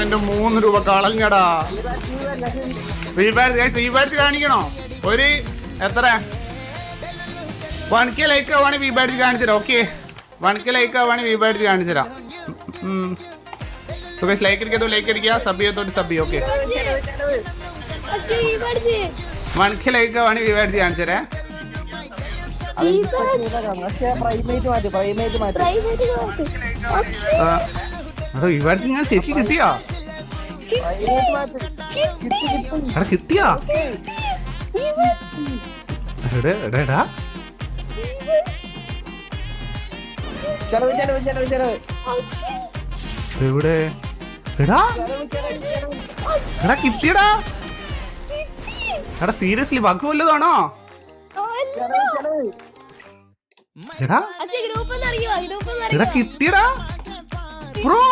എന്റെ 3 രൂപ കളഞ്ഞടാ. റീബാഡ്ജ് കാണിക്കണോ? ഒരു എത്ര 1K ലൈക്ക് ആവാണെങ്കിൽ റീബാഡ്ജ് കാണിച്ചുതരാം. ഓക്കെ 1K ലൈക്ക് ആവാണെങ്കിൽ റീബാഡ്ജ് കാണിച്ചുതരാം. ലൈക്ക് അടിക്കാത്തോ ലൈക്ക് അടിക്കുക, സബ് ചെയ്തോട്ട് സബ് ചെയ്യും. ഓക്കെ 1K ലൈക്ക് ആവാണെങ്കിൽ റീബാഡ്ജ് കാണിച്ചുതരേ. അതോ റീബാഡ്ജ് ഞാൻ ശരിക്കും കിട്ടിയാ? കിട്ടിയാ? എടാ എവിടെ? എടാ എടാ കിട്ടിയടാ. എടാ സീരിയസ്ലി ബഗ് വല്ലതാണോ? എടാ എടാ കിട്ടിയടാ ബ്രോ.